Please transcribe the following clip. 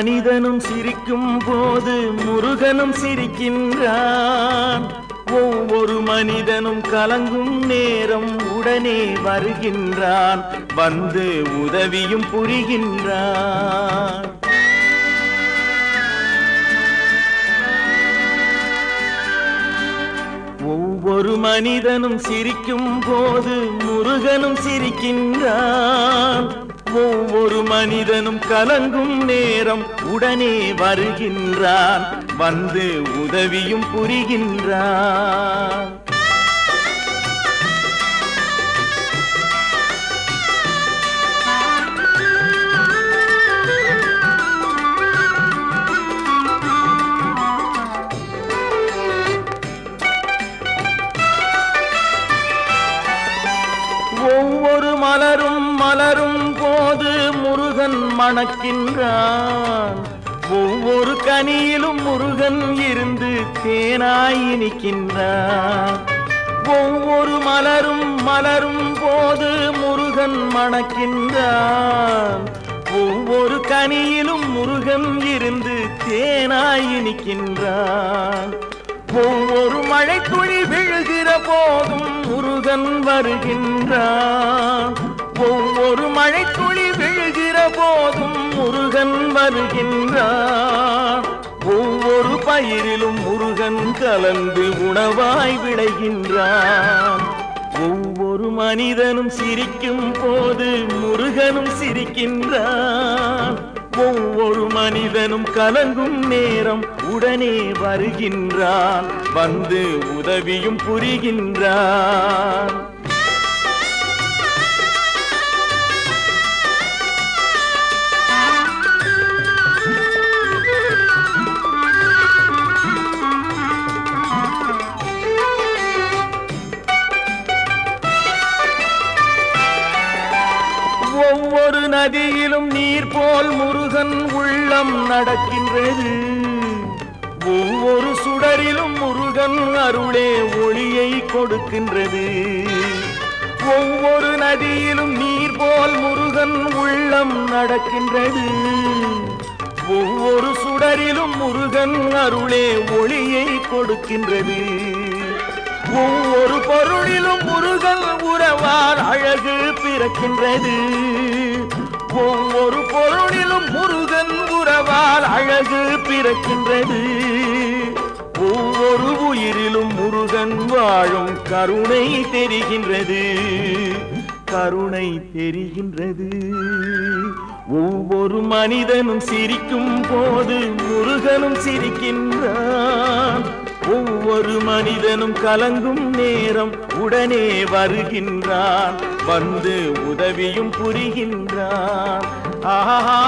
மனிதனும் சிரிக்கும் போது முருகனும் சிரிக்கின்றான். ஒவ்வொரு மனிதனும் கலங்கும் நேரம் உடனே வருகின்றான், வந்து உதவியும் புரிகின்றான். ஒவ்வொரு மனிதனும் சிரிக்கும் போது முருகனும் சிரிக்கின்றான். ஒவ்வொரு மனிதனும் கலங்கும் நேரம் உடனே வருகின்றான், வந்து உதவியும் புரிகின்றான். ஒவ்வொரு மலரும் மலரும் போது முருகன் மணக்கின்றான். ஒவ்வொரு கனியிலும் முருகன் இருந்து தேனாய் இனிக்கின்றான். ஒவ்வொரு மலரும் மலரும் போது முருகன் மணக்கின்றான். ஒவ்வொரு கனியிலும் முருகன் இருந்து தேனாய் இனிக்கின்றான். ஒவ்வொரு மழை துளி விழுகிற போதும் முருகன் வருகின்றான். ஒவ்வொரு மழை துளி விழுகிற போதும் முருகன் வருகின்றான். ஒவ்வொரு பயிரிலும் முருகன் கலந்து உணவாய் விளைகின்றான். ஒவ்வொரு மனிதனும் சிரிக்கும் போது முருகனும் சிரிக்கின்றான். ஒவ்வொரு மனிதனும் கலங்கும் நேரம் உடனே வருகின்றான், வந்து உதவியும் புரிகின்றான். ஒவ்வொரு நதியிலும் நீர் போல் முருகன் உள்ளம் நடக்கின்றது. ஒவ்வொரு சுடரிலும் முருகன் அருளே ஒளியை கொடுக்கின்றது. ஒவ்வொரு நதியிலும் நீர் போல் முருகன் உள்ளம் நடக்கின்றது. ஒவ்வொரு சுடரிலும் முருகன் அருளே ஒளியை கொடுக்கின்றது. ஒவ்வொரு பொருளிலும் முருகன் உறவால் அழகு பிறக்கின்றது. ஒவ்வொரு பொருளிலும் முருகன் உறவால் அழகு பிறக்கின்றது. ஒவ்வொரு உயிரிலும் முருகன் வாழும் கருணை தெரிகின்றது, கருணை தெரிகின்றது. ஒவ்வொரு மனிதனும் சிரிக்கும் போது முருகனும் சிரிக்கின்றான். ஒவ்வொரு மனிதனும் கலங்கும் நேரம் உடனே வருகின்றான், வந்து உதவியும் புரிகின்றான். ஆஹா ஆஹா